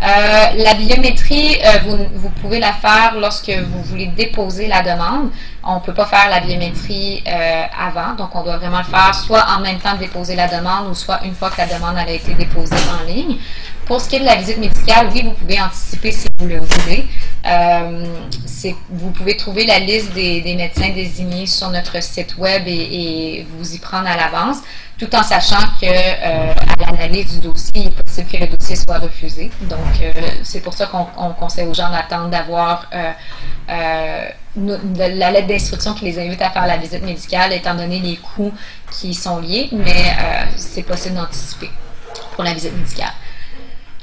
La biométrie, vous pouvez la faire lorsque vous voulez déposer la demande. On ne peut pas faire la biométrie avant, donc on doit vraiment le faire soit en même temps de déposer la demande ou soit une fois que la demande a été déposée en ligne. Pour ce qui est de la visite médicale, oui, vous pouvez anticiper si vous le voulez. Vous pouvez trouver la liste des médecins désignés sur notre site web et vous y prendre à l'avance, tout en sachant que à l'analyse du dossier, il est possible que le dossier soit refusé. Donc, c'est pour ça qu'on conseille aux gens d'attendre d'avoir la lettre d'instruction qui les invite à faire la visite médicale, étant donné les coûts qui sont liés, mais c'est possible d'anticiper pour la visite médicale.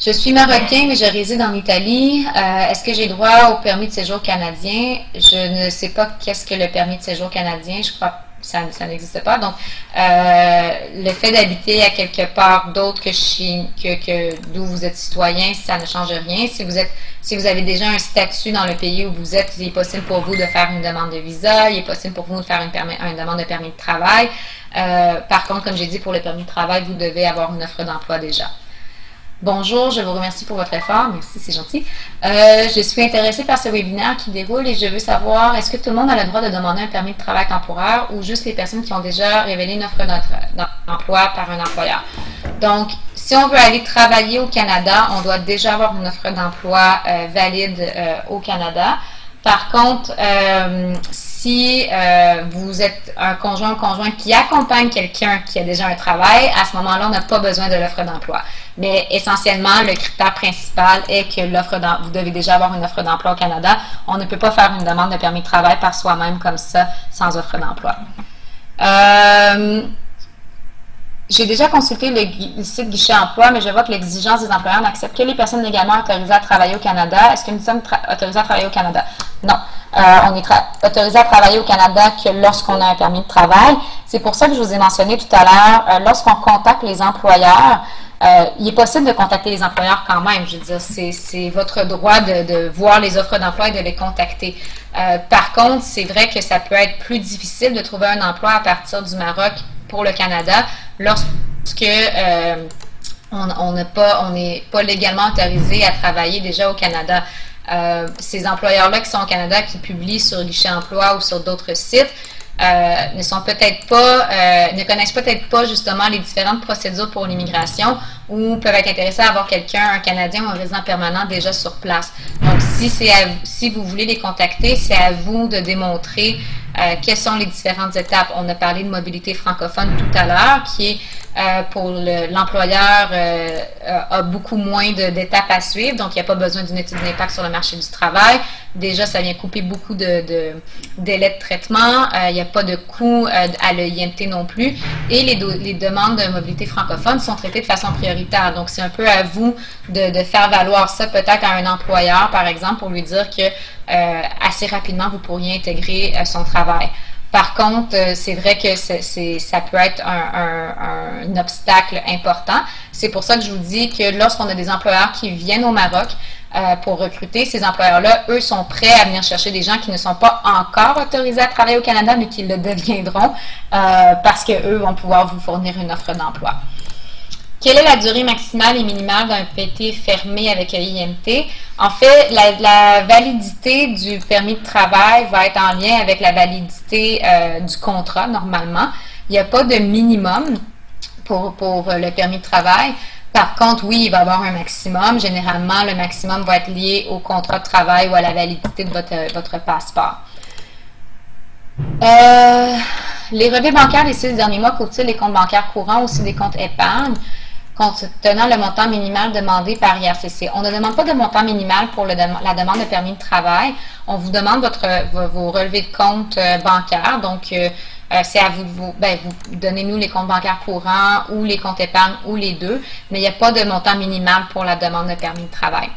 Je suis marocain, mais je réside en Italie. Est-ce que j'ai droit au permis de séjour canadien? Je ne sais pas qu'est-ce que le permis de séjour canadien. Je crois que ça n'existe pas. Donc, le fait d'habiter à quelque part d'autre que d'où vous êtes citoyen, ça ne change rien. Si vous avez déjà un statut dans le pays où vous êtes, il est possible pour vous de faire une demande de visa. Il est possible pour vous de faire une demande de permis de travail. Par contre, comme j'ai dit, pour le permis de travail, vous devez avoir une offre d'emploi déjà. Bonjour, je vous remercie pour votre effort. Merci, c'est gentil. Je suis intéressée par ce webinaire qui déroule et je veux savoir, est-ce que tout le monde a le droit de demander un permis de travail temporaire ou juste les personnes qui ont déjà révélé une offre d'emploi par un employeur? Donc, si on veut aller travailler au Canada, on doit déjà avoir une offre d'emploi valide au Canada. Par contre, si vous êtes un conjoint ou conjointe qui accompagne quelqu'un qui a déjà un travail, à ce moment-là, on n'a pas besoin de l'offre d'emploi. Mais essentiellement, le critère principal est que vous devez déjà avoir une offre d'emploi au Canada. On ne peut pas faire une demande de permis de travail par soi-même comme ça, sans offre d'emploi. J'ai déjà consulté le site Guichet Emploi, mais je vois que l'exigence des employeurs n'accepte que les personnes légalement autorisées à travailler au Canada. Est-ce que nous sommes autorisés à travailler au Canada? Non. On est autorisé à travailler au Canada que lorsqu'on a un permis de travail. C'est pour ça que je vous ai mentionné tout à l'heure, lorsqu'on contacte les employeurs, il est possible de contacter les employeurs quand même. Je veux dire, c'est votre droit de voir les offres d'emploi et de les contacter. Par contre, c'est vrai que ça peut être plus difficile de trouver un emploi à partir du Maroc pour le Canada lorsque on n'est pas légalement autorisé à travailler déjà au Canada. Ces employeurs-là qui sont au Canada, qui publient sur Guichet Emploi ou sur d'autres sites, ne connaissent peut-être pas justement les différentes procédures pour l'immigration ou peuvent être intéressés à avoir quelqu'un, un Canadien ou un résident permanent déjà sur place. Donc, si vous voulez les contacter, c'est à vous de démontrer quelles sont les différentes étapes. On a parlé de mobilité francophone tout à l'heure, qui est pour l'employeur a beaucoup moins d'étapes à suivre, donc il n'y a pas besoin d'une étude d'impact sur le marché du travail. Déjà, ça vient couper beaucoup de délais de traitement. Il n'y a pas de coût à l'IMT non plus. Et les demandes de mobilité francophone sont traitées de façon prioritaire. Donc, c'est un peu à vous de faire valoir ça peut-être à un employeur, par exemple, pour lui dire que assez rapidement, vous pourriez intégrer son travail. Par contre, c'est vrai que ça peut être un obstacle important. C'est pour ça que je vous dis que lorsqu'on a des employeurs qui viennent au Maroc pour recruter, ces employeurs-là, eux, sont prêts à venir chercher des gens qui ne sont pas encore autorisés à travailler au Canada, mais qui le deviendront parce qu'eux vont pouvoir vous fournir une offre d'emploi. Quelle est la durée maximale et minimale d'un PT fermé avec un IMT? En fait, la validité du permis de travail va être en lien avec la validité du contrat, normalement. Il n'y a pas de minimum pour le permis de travail. Par contre, oui, il va y avoir un maximum. Généralement, le maximum va être lié au contrat de travail ou à la validité de votre passeport. Les relevés bancaires des 6 derniers mois couvrent-ils les comptes bancaires courants ou aussi des comptes épargne? Contenant le montant minimal demandé par IRCC. On ne demande pas de montant minimal pour la demande de permis de travail. On vous demande vos relevés de compte bancaires. Donc, c'est à vous donnez-nous les comptes bancaires courants ou les comptes épargne ou les deux. Mais il n'y a pas de montant minimal pour la demande de permis de travail.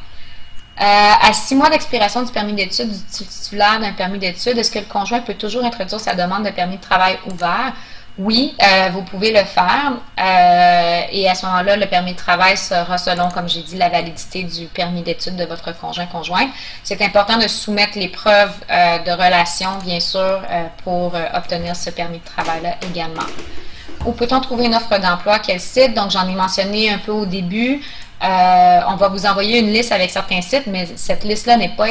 À 6 mois d'expiration du permis d'études du titulaire d'un permis d'études, est-ce que le conjoint peut toujours introduire sa demande de permis de travail ouvert? Oui, vous pouvez le faire et à ce moment-là, le permis de travail sera selon, comme j'ai dit, la validité du permis d'études de votre conjoint-conjointe. C'est important de soumettre les preuves de relation, bien sûr, pour obtenir ce permis de travail-là également. Où peut-on trouver une offre d'emploi? Quel site? Donc, j'en ai mentionné un peu au début. On va vous envoyer une liste avec certains sites, mais cette liste-là n'est pas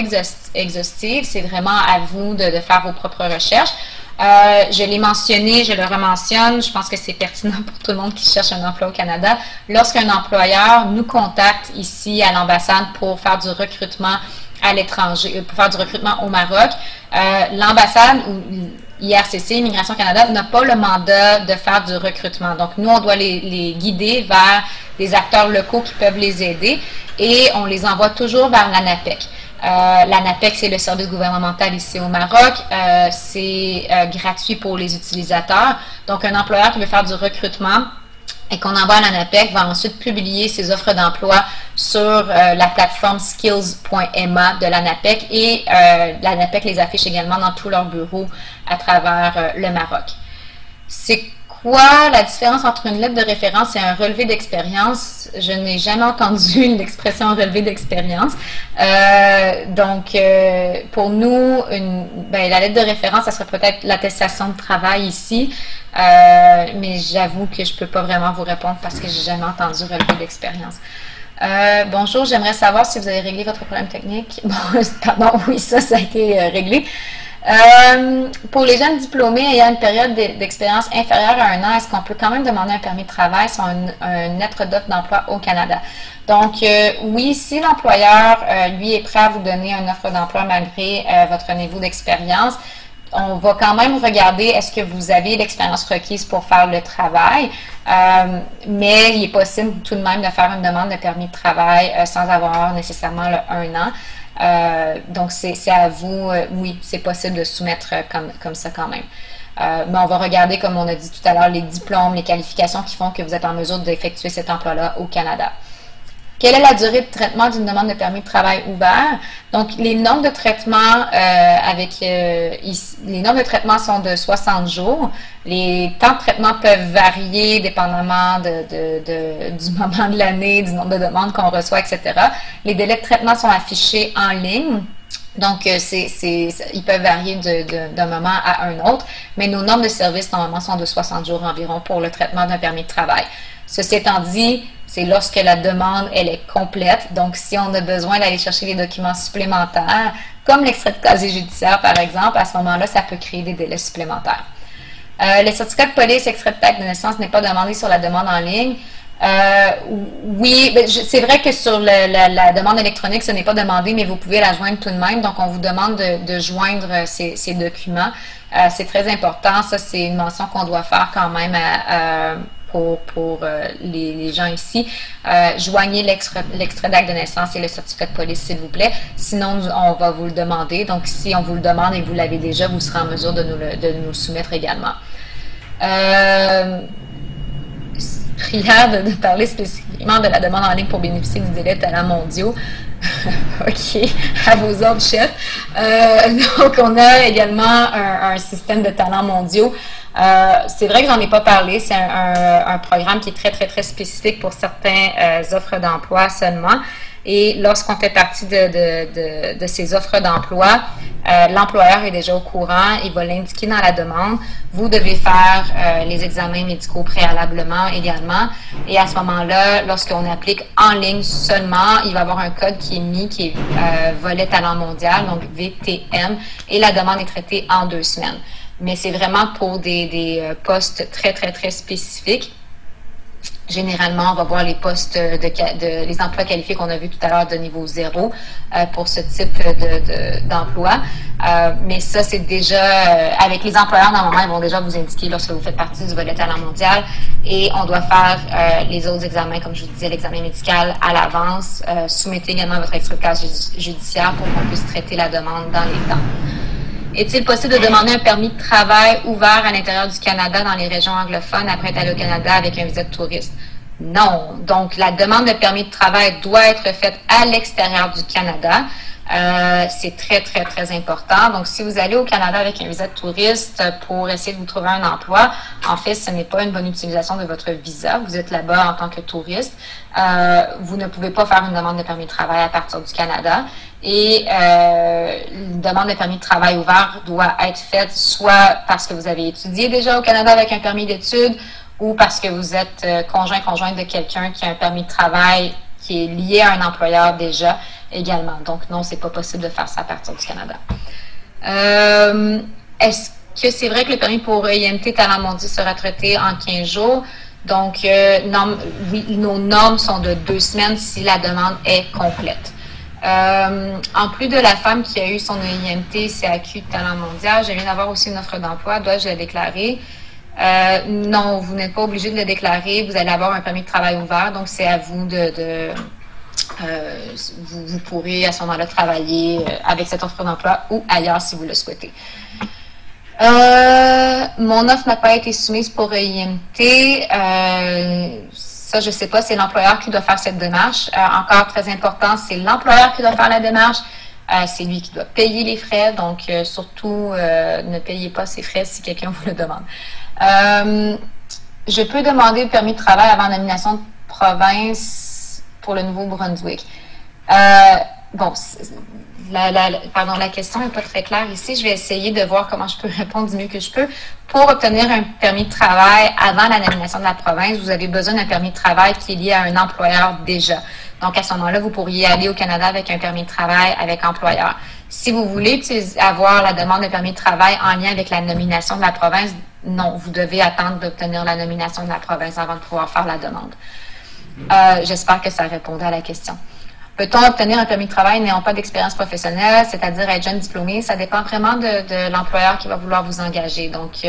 exhaustive. C'est vraiment à vous de faire vos propres recherches. Je l'ai mentionné, je le rementionne, je pense que c'est pertinent pour tout le monde qui cherche un emploi au Canada. Lorsqu'un employeur nous contacte ici à l'ambassade pour faire du recrutement à l'étranger, pour faire du recrutement au Maroc, l'ambassade ou IRCC, Immigration Canada, n'a pas le mandat de faire du recrutement. Donc, nous, on doit les guider vers des acteurs locaux qui peuvent les aider et on les envoie toujours vers l'ANAPEC. L'ANAPEC, c'est le service gouvernemental ici au Maroc. C'est gratuit pour les utilisateurs. Donc, un employeur qui veut faire du recrutement et qu'on envoie à l'ANAPEC va ensuite publier ses offres d'emploi sur la plateforme skills.ma de l'ANAPEC et l'ANAPEC les affiche également dans tous leurs bureaux à travers le Maroc. C'est quoi la différence entre une lettre de référence et un relevé d'expérience? Je n'ai jamais entendu l'expression relevé d'expérience. Pour nous, la lettre de référence, ça serait peut-être l'attestation de travail ici, mais j'avoue que je ne peux pas vraiment vous répondre parce que je n'ai jamais entendu relevé d'expérience. Bonjour, j'aimerais savoir si vous avez réglé votre problème technique. Bon, pardon, oui, ça a été réglé. Pour les jeunes diplômés ayant une période d'expérience inférieure à 1 an, est-ce qu'on peut quand même demander un permis de travail sur une lettre d'offre d'emploi au Canada? Donc, oui, si l'employeur, lui, est prêt à vous donner une offre d'emploi malgré votre niveau d'expérience, on va quand même regarder est-ce que vous avez l'expérience requise pour faire le travail, mais il est possible tout de même de faire une demande de permis de travail sans avoir nécessairement le 1 an. Donc, c'est à vous, oui, c'est possible de soumettre comme ça quand même. Mais on va regarder, comme on a dit tout à l'heure, les diplômes, les qualifications qui font que vous êtes en mesure d'effectuer cet emploi-là au Canada. Quelle est la durée de traitement d'une demande de permis de travail ouvert? Donc, les normes de traitement les normes de traitement sont de 60 jours. Les temps de traitement peuvent varier dépendamment du moment de l'année, du nombre de demandes qu'on reçoit, etc. Les délais de traitement sont affichés en ligne. Donc, ils peuvent varier d'un moment à un autre, mais nos normes de service, normalement, sont de 60 jours environ pour le traitement d'un permis de travail. Ceci étant dit, c'est lorsque la demande, elle est complète. Donc, si on a besoin d'aller chercher des documents supplémentaires, comme l'extrait de casier judiciaire, par exemple, à ce moment-là, ça peut créer des délais supplémentaires. Le certificat de police, extrait de acte de naissance n'est pas demandé sur la demande en ligne. Oui, c'est vrai que sur la demande électronique, ce n'est pas demandé, mais vous pouvez la joindre tout de même. Donc, on vous demande de joindre ces documents. C'est très important. Ça, c'est une mention qu'on doit faire quand même pour les gens ici. Joignez l'extrait d'acte de naissance et le certificat de police, s'il vous plaît. Sinon, on va vous le demander. Donc, si on vous le demande et que vous l'avez déjà, vous serez en mesure de nous le soumettre également. Prière de parler spécifiquement de la demande en ligne pour bénéficier du délai de talents mondiaux. OK, à vos ordres, chef. Donc, on a également un système de talents mondiaux. C'est vrai que j'en ai pas parlé, c'est un programme qui est très, très, très spécifique pour certaines offres d'emploi seulement. Et lorsqu'on fait partie de ces offres d'emploi, l'employeur est déjà au courant, il va l'indiquer dans la demande. Vous devez faire les examens médicaux préalablement également. Et à ce moment-là, lorsqu'on applique en ligne seulement, il va y avoir un code qui est mis, qui est volet talent mondial, donc VTM, et la demande est traitée en 2 semaines. Mais c'est vraiment pour des postes très, très, très spécifiques. Généralement, on va voir les postes les emplois qualifiés qu'on a vu tout à l'heure de niveau 0 pour ce type d'emploi. Mais ça, c'est déjà, avec les employeurs, normalement, ils vont déjà vous indiquer lorsque vous faites partie du volet talent mondial. Et on doit faire les autres examens, comme je vous disais, l'examen médical à l'avance. Soumettez également votre extrait de casier judiciaire pour qu'on puisse traiter la demande dans les temps. Est-il possible de demander un permis de travail ouvert à l'intérieur du Canada dans les régions anglophones après être allé au Canada avec un visa de touriste? Non. Donc, la demande de permis de travail doit être faite à l'extérieur du Canada. C'est très, très, très important. Donc, si vous allez au Canada avec un visa de touriste pour essayer de vous trouver un emploi, en fait, ce n'est pas une bonne utilisation de votre visa. Vous êtes là-bas en tant que touriste. Vous ne pouvez pas faire une demande de permis de travail à partir du Canada. Et une demande de permis de travail ouvert doit être faite soit parce que vous avez étudié déjà au Canada avec un permis d'études ou parce que vous êtes conjointe de quelqu'un qui a un permis de travail qui est lié à un employeur déjà également. Donc non, c'est pas possible de faire ça à partir du Canada. Est-ce que c'est vrai que le permis pour IMT Talent Mondial sera traité en 15 jours? Donc, oui, nos normes sont de 2 semaines si la demande est complète. En plus de la femme qui a eu son IMT CAQ Talent Mondial, je viens d'avoir aussi une offre d'emploi. Dois-je la déclarer? Non, vous n'êtes pas obligé de le déclarer. Vous allez avoir un permis de travail ouvert, donc c'est à vous vous pourrez à ce moment-là travailler avec cette offre d'emploi ou ailleurs si vous le souhaitez. Mon offre n'a pas été soumise pour IMT. Ça, je ne sais pas, c'est l'employeur qui doit faire cette démarche. Encore très important, c'est l'employeur qui doit faire la démarche. C'est lui qui doit payer les frais. Donc, surtout, ne payez pas ces frais si quelqu'un vous le demande. Je peux demander le permis de travail avant nomination de province pour le Nouveau-Brunswick. Bon, la question n'est pas très claire ici. Je vais essayer de voir comment je peux répondre du mieux que je peux. Pour obtenir un permis de travail avant la nomination de la province, vous avez besoin d'un permis de travail qui est lié à un employeur déjà. Donc, à ce moment-là, vous pourriez aller au Canada avec un permis de travail avec employeur. Si vous voulez avoir la demande de permis de travail en lien avec la nomination de la province, non, vous devez attendre d'obtenir la nomination de la province avant de pouvoir faire la demande. J'espère que ça répondait à la question. Peut-on obtenir un permis de travail n'ayant pas d'expérience professionnelle, c'est-à-dire être jeune diplômé? Ça dépend vraiment de l'employeur qui va vouloir vous engager. Donc,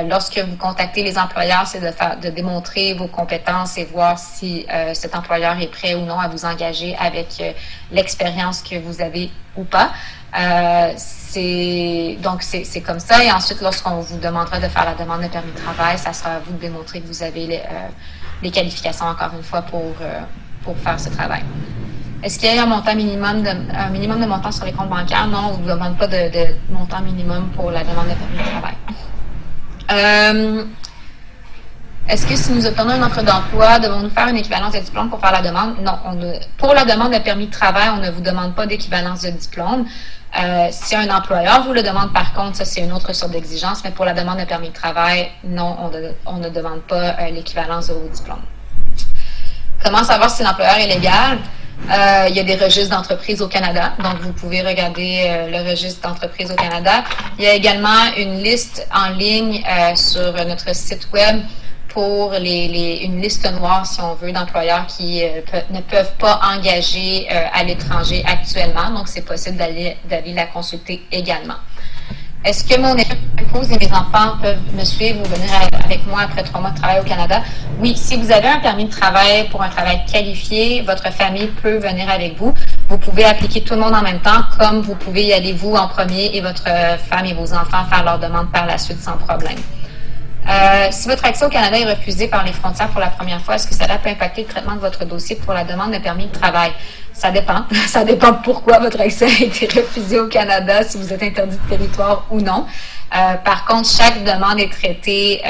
lorsque vous contactez les employeurs, c'est de démontrer vos compétences et voir si cet employeur est prêt ou non à vous engager avec l'expérience que vous avez ou pas. Donc, c'est comme ça. Et ensuite, lorsqu'on vous demandera de faire la demande de permis de travail, ça sera à vous de démontrer que vous avez les qualifications, encore une fois, pour faire ce travail. Est-ce qu'il y a un minimum de montant sur les comptes bancaires? Non, on ne vous demande pas de montant minimum pour la demande de permis de travail. Est-ce que si nous obtenons une offre d'emploi, devons-nous faire une équivalence de diplôme pour faire la demande? Non. Pour la demande de permis de travail, on ne vous demande pas d'équivalence de diplôme. Si un employeur vous le demande, par contre, ça c'est une autre sorte d'exigence, mais pour la demande de permis de travail, non, on ne demande pas l'équivalence de vos diplômes. Comment savoir si l'employeur est légal? Il y a des registres d'entreprises au Canada, donc vous pouvez regarder le registre d'entreprises au Canada. Il y a également une liste en ligne sur notre site web pour une liste noire, si on veut, d'employeurs qui ne peuvent pas engager à l'étranger actuellement. Donc, c'est possible d'aller la consulter également. Est-ce que mon épouse et mes enfants peuvent me suivre ou venir avec moi après 3 mois de travail au Canada? Oui, si vous avez un permis de travail pour un travail qualifié, votre famille peut venir avec vous. Vous pouvez appliquer tout le monde en même temps, comme vous pouvez y aller vous en premier et votre femme et vos enfants faire leur demande par la suite sans problème. Si votre accès au Canada est refusé par les frontières pour la première fois, est-ce que cela peut impacter le traitement de votre dossier pour la demande de permis de travail? Ça dépend. Ça dépend pourquoi votre accès a été refusé au Canada, si vous êtes interdit de territoire ou non. Par contre, chaque demande est traitée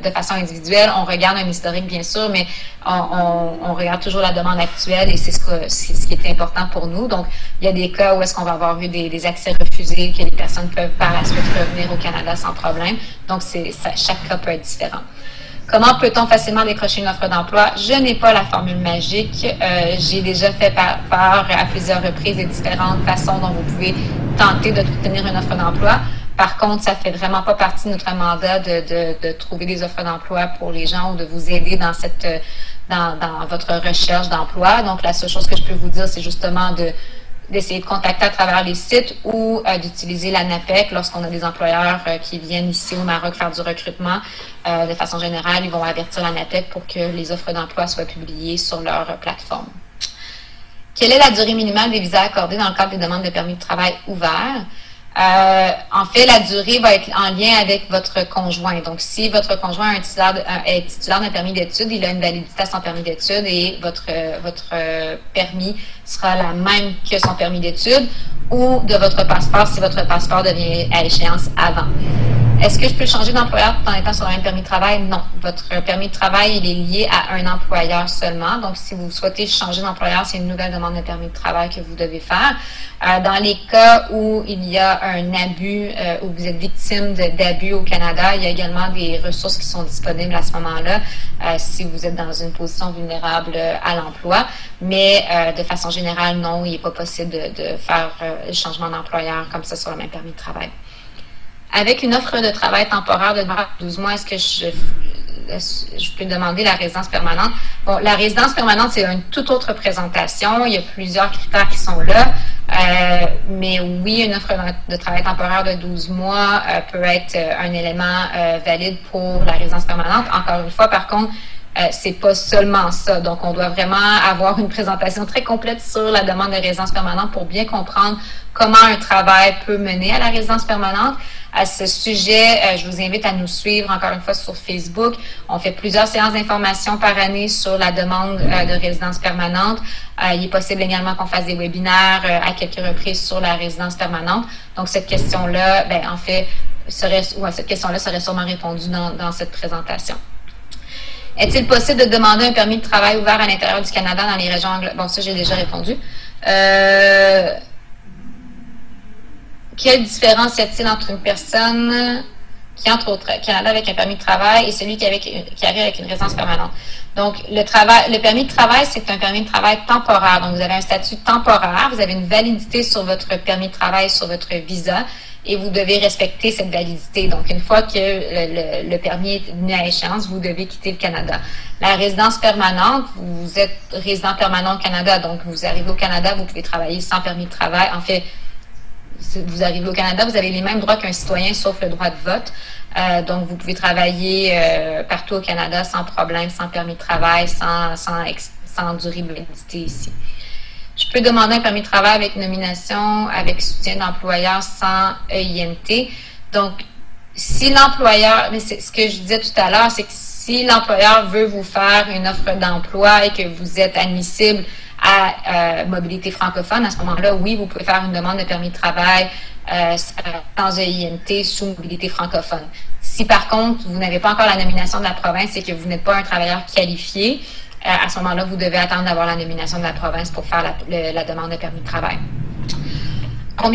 de façon individuelle. On regarde un historique, bien sûr, mais on regarde toujours la demande actuelle et c'est ce qui est important pour nous. Donc, il y a des cas où est-ce qu'on va avoir eu des accès refusés, que les personnes peuvent par la suite revenir au Canada sans problème. Donc, chaque cas peut être différent. Comment peut-on facilement décrocher une offre d'emploi? Je n'ai pas la formule magique. J'ai déjà fait part à plusieurs reprises des différentes façons dont vous pouvez tenter d'obtenir une offre d'emploi. Par contre, ça ne fait vraiment pas partie de notre mandat de trouver des offres d'emploi pour les gens ou de vous aider dans votre recherche d'emploi. Donc, la seule chose que je peux vous dire, c'est justement d'essayer de contacter à travers les sites ou d'utiliser l'ANAPEC lorsqu'on a des employeurs qui viennent ici au Maroc faire du recrutement. De façon générale, ils vont avertir l'ANAPEC pour que les offres d'emploi soient publiées sur leur plateforme. Quelle est la durée minimale des visas accordés dans le cadre des demandes de permis de travail ouverts? En fait, la durée va être en lien avec votre conjoint. Donc, si votre conjoint est titulaire d'un permis d'études, il a une validité à son permis d'études et votre permis sera la même que son permis d'études ou de votre passeport si votre passeport devient à échéance avant. Est-ce que je peux changer d'employeur tout en étant sur le même permis de travail? Non. Votre permis de travail, il est lié à un employeur seulement. Donc, si vous souhaitez changer d'employeur, c'est une nouvelle demande de permis de travail que vous devez faire. Dans les cas où il y a un abus, où vous êtes victime d'abus au Canada, il y a également des ressources qui sont disponibles à ce moment-là, si vous êtes dans une position vulnérable à l'emploi. Mais de façon générale, non, il n'est pas possible de faire le changement d'employeur comme ça sur le même permis de travail. Avec une offre de travail temporaire de 12 mois, est-ce que je peux demander la résidence permanente? Bon, la résidence permanente, c'est une toute autre présentation. Il y a plusieurs critères qui sont là. Mais oui, une offre de travail temporaire de 12 mois peut être un élément valide pour la résidence permanente. Encore une fois, par contre, c'est pas seulement ça. Donc, on doit vraiment avoir une présentation très complète sur la demande de résidence permanente pour bien comprendre comment un travail peut mener à la résidence permanente. À ce sujet, je vous invite à nous suivre encore une fois sur Facebook. On fait plusieurs séances d'information par année sur la demande de résidence permanente. Il est possible également qu'on fasse des webinaires à quelques reprises sur la résidence permanente. Donc, cette question-là, en fait, cette question-là serait sûrement répondue dans cette présentation. Est-il possible de demander un permis de travail ouvert à l'intérieur du Canada dans les régions anglophones? Bon, ça, j'ai déjà répondu. Quelle différence y a-t-il entre une personne qui entre au Canada avec un permis de travail et celui qui arrive avec une résidence permanente? Donc, le permis de travail, c'est un permis de travail temporaire. Donc, vous avez un statut temporaire, vous avez une validité sur votre permis de travail, sur votre visa, et vous devez respecter cette validité. Donc, une fois que le permis est venu à échéance, vous devez quitter le Canada. La résidence permanente, vous êtes résident permanent au Canada, donc vous arrivez au Canada, vous pouvez travailler sans permis de travail. En fait, vous arrivez au Canada, vous avez les mêmes droits qu'un citoyen, sauf le droit de vote. Donc, vous pouvez travailler partout au Canada sans problème, sans permis de travail, sans durée de validité ici. Je peux demander un permis de travail avec nomination, avec soutien d'employeur sans EINT. Donc, si l'employeur, mais c'est ce que je disais tout à l'heure, c'est que si l'employeur veut vous faire une offre d'emploi et que vous êtes admissible à mobilité francophone, à ce moment-là, oui, vous pouvez faire une demande de permis de travail sans EINT sous mobilité francophone. Si par contre, vous n'avez pas encore la nomination de la province et que vous n'êtes pas un travailleur qualifié, à ce moment-là, vous devez attendre d'avoir la nomination de la province pour faire la demande de permis de travail. En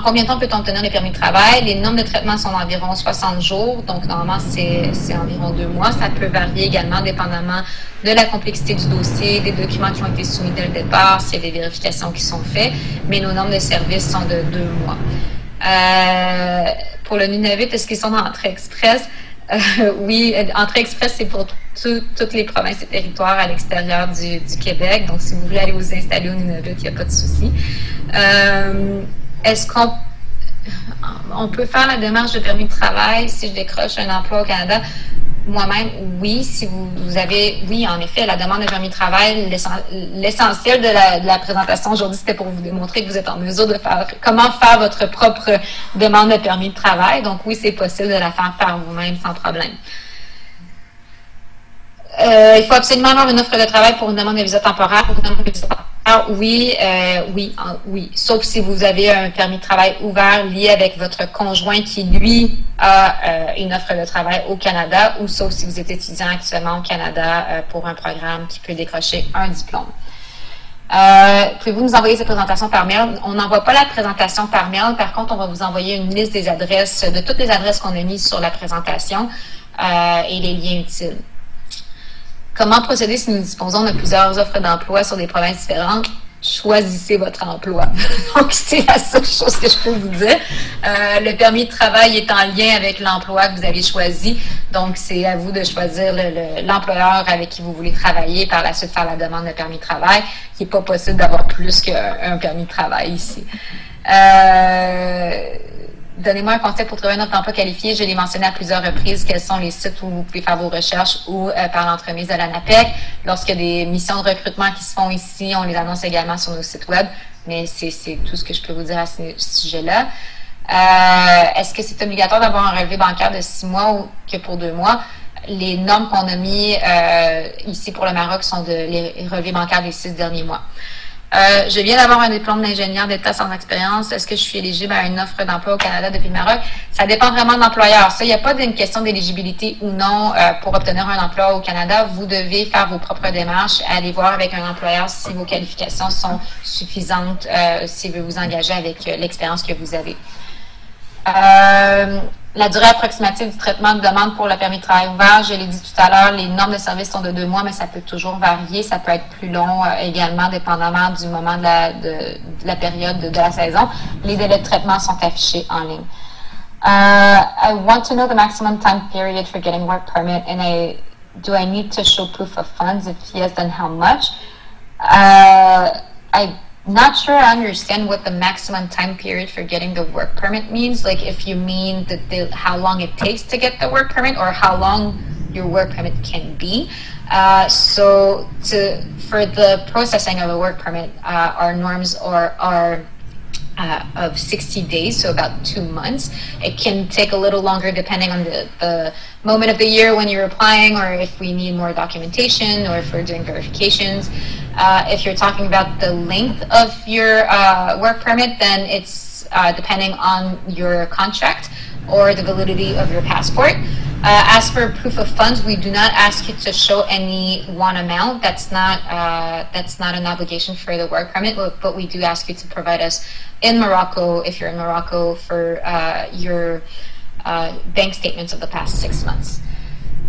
combien de temps peut-on obtenir les permis de travail? Les normes de traitement sont d'environ 60 jours, donc normalement, c'est environ 2 mois. Ça peut varier également dépendamment de la complexité du dossier, des documents qui ont été soumis dès le départ, s'il y a des vérifications qui sont faites, mais nos normes de service sont de 2 mois. Pour le Nunavut, est-ce qu'ils sont en entrée express? Oui, entrée express, c'est pour toutes les provinces et territoires à l'extérieur du Québec. Donc, si vous voulez aller vous installer au Nunavut, il n'y a pas de souci. Est-ce qu'on peut faire la démarche de permis de travail si je décroche un emploi au Canada? Moi-même, oui. Si vous avez, oui, en effet, la demande de permis de travail, l'essentiel de la présentation aujourd'hui, c'était pour vous démontrer que vous êtes en mesure de comment faire votre propre demande de permis de travail. Donc, oui, c'est possible de la faire par vous-même sans problème. Il faut absolument avoir une offre de travail pour une demande de visa temporaire. Pour une demande de visa temporaire, oui. Sauf si vous avez un permis de travail ouvert lié avec votre conjoint qui, lui, a une offre de travail au Canada, ou sauf si vous êtes étudiant actuellement au Canada pour un programme qui peut décrocher un diplôme. Pouvez-vous nous envoyer cette présentation par mail? On n'envoie pas la présentation par mail. Par contre, on va vous envoyer une liste des adresses, de toutes les adresses qu'on a mises sur la présentation et les liens utiles. Comment procéder si nous disposons de plusieurs offres d'emploi sur des provinces différentes? Choisissez votre emploi. Donc, c'est la seule chose que je peux vous dire. Le permis de travail est en lien avec l'emploi que vous avez choisi. Donc, c'est à vous de choisir l'employeur avec qui vous voulez travailler, par la suite faire la demande de permis de travail, qui n'est pas possible d'avoir plus qu'un permis de travail ici. Donnez-moi un conseil pour trouver un offre d'emploi qualifié. Je l'ai mentionné à plusieurs reprises. Quels sont les sites où vous pouvez faire vos recherches ou par l'entremise de l'ANAPEC. Lorsqu'il y a des missions de recrutement qui se font ici, on les annonce également sur nos sites web. Mais c'est tout ce que je peux vous dire à ce sujet-là. Est-ce que c'est obligatoire d'avoir un relevé bancaire de 6 mois ou que pour 2 mois? Les normes qu'on a mis ici pour le Maroc sont les relevés bancaires des 6 derniers mois. Je viens d'avoir un diplôme d'ingénieur d'État sans expérience. Est-ce que je suis éligible à une offre d'emploi au Canada depuis le Maroc? Ça dépend vraiment de l'employeur. Ça, il n'y a pas d'une question d'éligibilité ou non pour obtenir un emploi au Canada. Vous devez faire vos propres démarches, aller voir avec un employeur si vos qualifications sont suffisantes, s'il veut vous engager avec l'expérience que vous avez. La durée approximative du traitement de demande pour le permis de travail ouvert, je l'ai dit tout à l'heure, les normes de service sont de 2 mois, mais ça peut toujours varier. Ça peut être plus long également, dépendamment du moment de la période de la saison. Les délais de traitement sont affichés en ligne. I want to know the maximum time period for getting work permit, and do I need to show proof of funds? If yes, then how much? I'm not sure I understand what the maximum time period for getting the work permit means. Like if you mean how long it takes to get the work permit or how long your work permit can be. For the processing of a work permit, our norms are of 60 days, so about 2 months. It can take a little longer depending on the moment of the year when you're applying, or if we need more documentation, or if we're doing verifications. If you're talking about the length of your work permit, then it's depending on your contract or the validity of your passport. As for proof of funds, we do not ask you to show any one amount. That's not an obligation for the work permit, but we do ask you to provide us in Morocco, if you're in Morocco, for your bank statements of the past 6 months.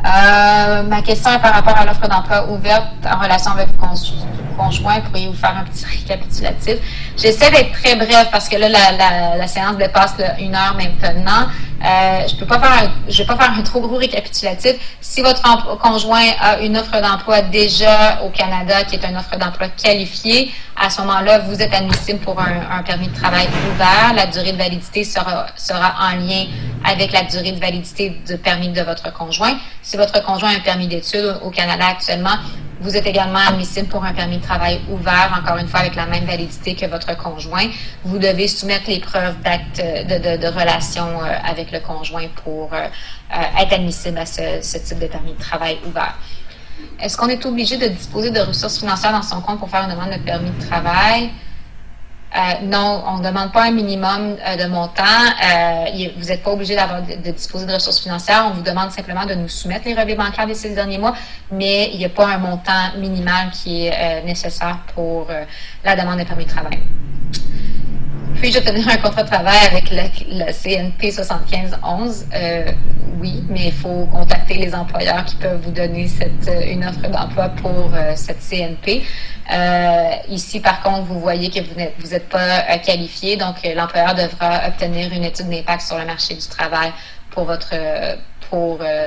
Ma question est par rapport à l'offre d'emploi ouverte en relation avec vos conjoints. Pourriez-vous faire un petit récapitulatif? J'essaie d'être très bref parce que là, la séance dépasse 1 heure maintenant. Je vais pas faire un trop gros récapitulatif. Si votre conjoint a une offre d'emploi déjà au Canada, qui est une offre d'emploi qualifiée, à ce moment-là, vous êtes admissible pour un permis de travail ouvert. La durée de validité sera en lien avec la durée de validité du permis de votre conjoint. Si votre conjoint a un permis d'études au Canada actuellement, vous êtes également admissible pour un permis de travail ouvert, encore une fois avec la même validité que votre conjoint. Vous devez soumettre les preuves d'acte de relation avec le conjoint pour être admissible à ce type de permis de travail ouvert. Est-ce qu'on est obligé de disposer de ressources financières dans son compte pour faire une demande de permis de travail? Non, on ne demande pas un minimum de montant. Vous n'êtes pas obligé de disposer de ressources financières. On vous demande simplement de nous soumettre les relevés bancaires des 6 derniers mois, mais il n'y a pas un montant minimal qui est nécessaire pour la demande de permis de travail. Puis-je obtenir un contrat de travail avec le CNP 7511? Oui, mais il faut contacter les employeurs qui peuvent vous donner une offre d'emploi pour cette CNP. Ici, par contre, vous voyez que vous n'êtes pas qualifié, donc l'employeur devra obtenir une étude d'impact sur le marché du travail pour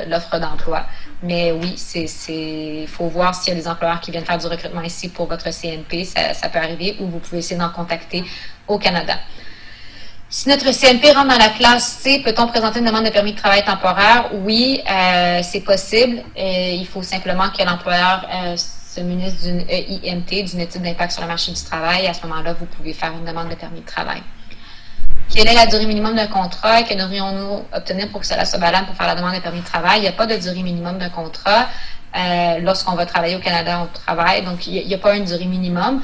l'offre d'emploi. Mais oui, il faut voir s'il y a des employeurs qui viennent faire du recrutement ici pour votre CNP, ça peut arriver, ou vous pouvez essayer d'en contacter au Canada. Si notre CNP rentre dans la classe C, peut-on présenter une demande de permis de travail temporaire? Oui, c'est possible. Il faut simplement que l'employeur se munisse d'une EIMT, d'une étude d'impact sur le marché du travail. À ce moment-là, vous pouvez faire une demande de permis de travail. Quelle est la durée minimum d'un contrat et que devrions-nous obtenir pour que cela soit valable pour faire la demande de permis de travail? Il n'y a pas de durée minimum d'un contrat. Lorsqu'on va travailler au Canada, on travaille. Donc, il n'y a pas une durée minimum.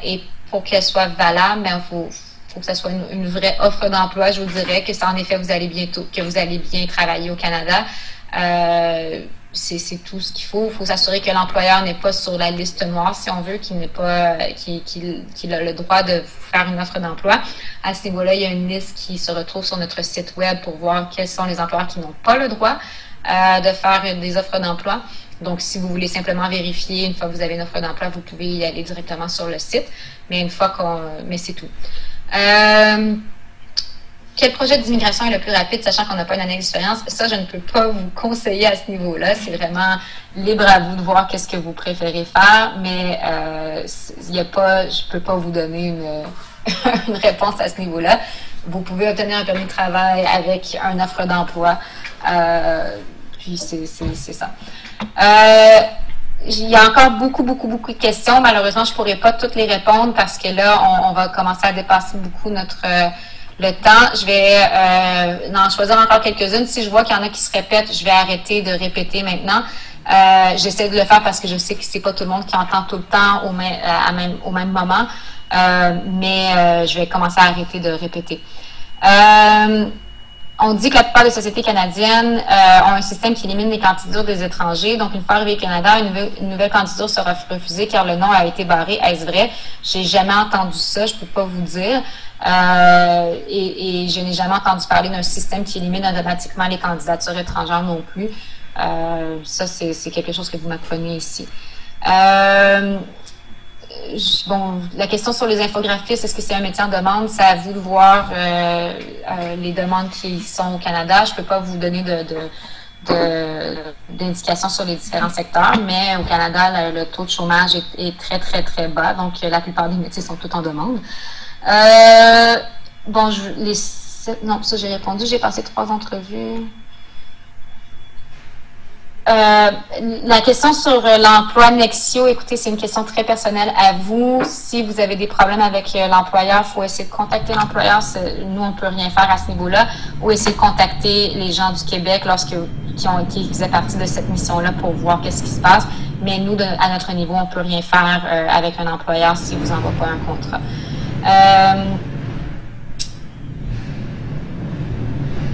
Et pour qu'elle soit valable, il faut que ce soit une vraie offre d'emploi. Je vous dirais que en effet, vous allez bien travailler au Canada. C'est tout ce qu'il faut. Il faut s'assurer que l'employeur n'est pas sur la liste noire, si on veut, qu'il a le droit de faire une offre d'emploi. À ce niveau-là, il y a une liste qui se retrouve sur notre site web pour voir quels sont les employeurs qui n'ont pas le droit de faire des offres d'emploi. Donc, si vous voulez simplement vérifier, une fois que vous avez une offre d'emploi, vous pouvez y aller directement sur le site. Mais mais c'est tout. Quel projet d'immigration est le plus rapide, sachant qu'on n'a pas une année d'expérience? Ça, je ne peux pas vous conseiller à ce niveau-là. C'est vraiment libre à vous de voir qu'est-ce que vous préférez faire, mais je ne peux pas vous donner une réponse à ce niveau-là. Vous pouvez obtenir un permis de travail avec une offre d'emploi. Puis, c'est ça. Il y a encore beaucoup de questions. Malheureusement, je ne pourrai pas toutes les répondre parce que là, on va commencer à dépasser beaucoup le temps. Je vais en choisir encore quelques-unes. Si je vois qu'il y en a qui se répètent, je vais arrêter de répéter maintenant. J'essaie de le faire parce que je sais que c'est pas tout le monde qui entend tout le temps au même moment, mais je vais commencer à arrêter de répéter. On dit que la plupart des sociétés canadiennes ont un système qui élimine les candidatures des étrangers. Donc, une fois arrivé au Canada, une nouvelle candidature sera refusée car le nom a été barré. Est-ce vrai? J'ai jamais entendu ça, je peux pas vous dire. Et je n'ai jamais entendu parler d'un système qui élimine automatiquement les candidatures étrangères non plus. Ça, c'est quelque chose que vous m'apprenez ici. Bon, la question sur les infographistes, est-ce que c'est un métier en demande? C'est à vous de voir les demandes qui sont au Canada. Je ne peux pas vous donner d'indications sur les différents secteurs, mais au Canada, le taux de chômage est très, très, très bas. Donc, la plupart des métiers sont tous en demande. Bon, non, ça j'ai répondu. J'ai passé 3 entrevues. La question sur l'emploi Nexio, écoutez, c'est une question très personnelle à vous. Si vous avez des problèmes avec l'employeur, il faut essayer de contacter l'employeur. Nous, on ne peut rien faire à ce niveau-là. Ou essayer de contacter les gens du Québec qui faisaient partie de cette mission-là pour voir qu'est-ce qui se passe. Mais nous, à notre niveau, on ne peut rien faire avec un employeur s'il ne vous envoie pas un contrat.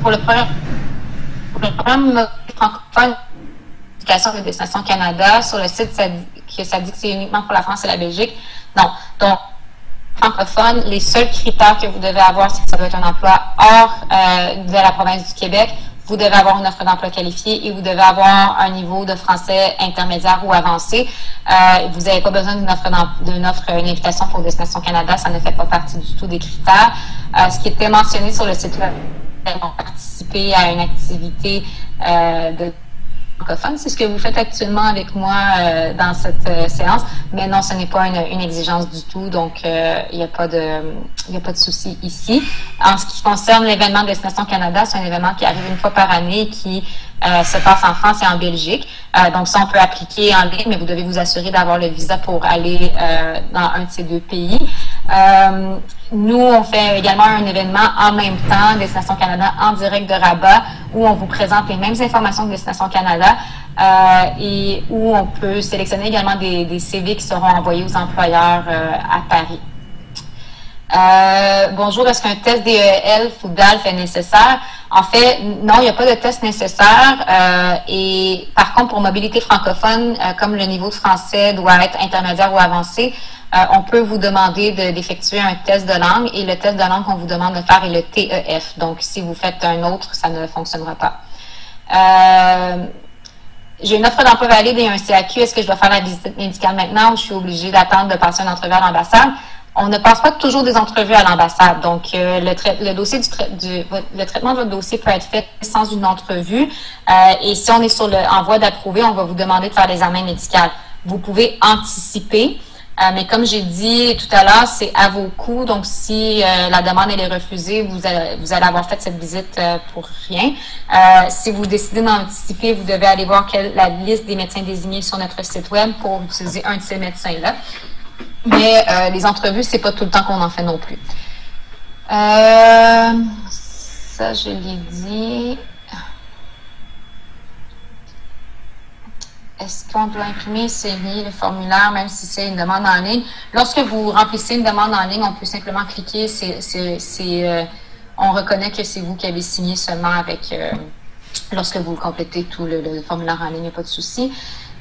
Pour le programme francophone, de Destination Canada, sur le site, ça dit que c'est uniquement pour la France et la Belgique. Non. Donc, francophone, les seuls critères que vous devez avoir, c'est que ça doit être un emploi hors de la province du Québec. Vous devez avoir une offre d'emploi qualifiée et vous devez avoir un niveau de français intermédiaire ou avancé. Vous n'avez pas besoin d'une invitation pour Destination Canada, ça ne fait pas partie du tout des critères. Ce qui était mentionné sur le site web, participer à une activité de francophone. C'est ce que vous faites actuellement avec moi dans cette séance, mais non, ce n'est pas une exigence du tout, donc il n'y a pas de souci ici. En ce qui concerne l'événement Destination Canada, c'est un événement qui arrive une fois par année qui se passe en France et en Belgique. Donc ça, on peut appliquer en ligne, mais vous devez vous assurer d'avoir le visa pour aller dans un de ces 2 pays. Nous, on fait également un événement en même temps, Destination Canada en direct de Rabat, où on vous présente les mêmes informations que Destination Canada et où on peut sélectionner également des CV qui seront envoyés aux employeurs à Paris. Bonjour, est-ce qu'un test DEL ou DALF est nécessaire? En fait, non, il n'y a pas de test nécessaire. Et par contre, pour mobilité francophone, comme le niveau de français doit être intermédiaire ou avancé, on peut vous demander d'effectuer un test de langue et le test de langue qu'on vous demande de faire est le TEF. Donc, si vous faites un autre, ça ne fonctionnera pas. J'ai une offre d'emploi valide et un CAQ. Est-ce que je dois faire la visite médicale maintenant ou je suis obligée d'attendre de passer une entrevue à l'ambassade? On ne passe pas toujours des entrevues à l'ambassade. Donc, le traitement de votre dossier peut être fait sans une entrevue. Et si on est en voie d'approuver, on va vous demander de faire l'examen médical. Vous pouvez anticiper. Mais comme j'ai dit tout à l'heure, c'est à vos coûts. Donc, si la demande elle est refusée, vous allez avoir fait cette visite pour rien. Si vous décidez d'anticiper, vous devez aller voir la liste des médecins désignés sur notre site web pour utiliser un de ces médecins-là. Mais les entrevues, c'est pas tout le temps qu'on en fait non plus. Ça, je l'ai dit. Est-ce qu'on doit imprimer, signer le formulaire, même si c'est une demande en ligne? Lorsque vous remplissez une demande en ligne, on peut simplement cliquer. On reconnaît que c'est vous qui avez signé seulement lorsque vous complétez tout le formulaire en ligne, il n'y a pas de souci.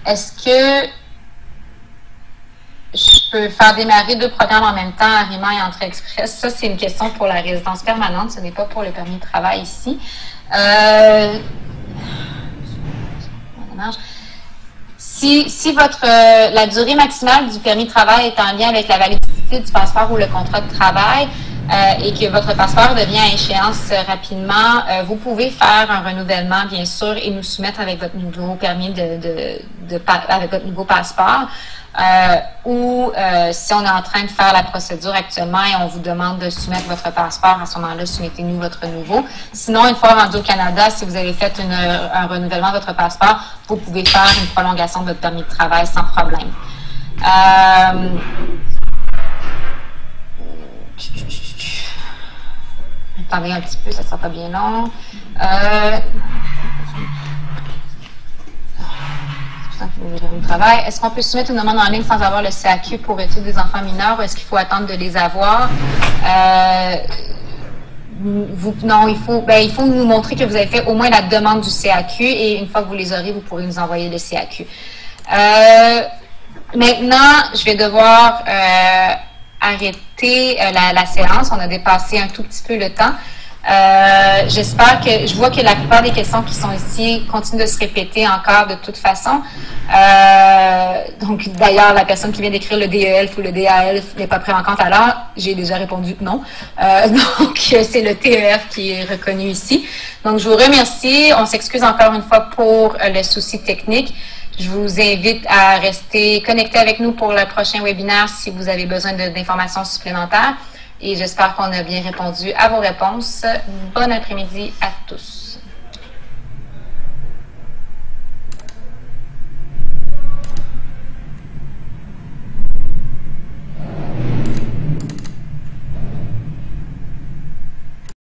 Est-ce que je peux faire démarrer 2 programmes en même temps, Arrima et Entrée Express? Ça, c'est une question pour la résidence permanente. Ce n'est pas pour le permis de travail ici. Si la durée maximale du permis de travail est en lien avec la validité du passeport ou le contrat de travail et que votre passeport devient à échéance rapidement, vous pouvez faire un renouvellement, bien sûr, et nous soumettre avec votre nouveau permis avec votre nouveau passeport. Ou si on est en train de faire la procédure actuellement et on vous demande de soumettre votre passeport, à ce moment-là, soumettez-nous votre nouveau. Sinon, une fois rendu au Canada, si vous avez fait un renouvellement de votre passeport, vous pouvez faire une prolongation de votre permis de travail sans problème. attendez un petit peu, ça ne sera pas bien long. Est-ce qu'on peut soumettre une demande en ligne sans avoir le CAQ pour études des enfants mineurs ou est-ce qu'il faut attendre de les avoir? Non, il faut nous montrer que vous avez fait au moins la demande du CAQ et une fois que vous les aurez, vous pourrez nous envoyer le CAQ. Maintenant, je vais devoir arrêter la séance. On a dépassé un tout petit peu le temps. J'espère que, je vois que la plupart des questions qui sont ici continuent de se répéter encore de toute façon. Donc, d'ailleurs, la personne qui vient d'écrire le DELF ou le DALF n'est pas pris en compte, alors j'ai déjà répondu non. Donc, c'est le TEF qui est reconnu ici. Donc, je vous remercie. On s'excuse encore une fois pour le souci technique. Je vous invite à rester connecté avec nous pour le prochain webinaire si vous avez besoin d'informations supplémentaires. Et j'espère qu'on a bien répondu à vos réponses. Bon après-midi à tous.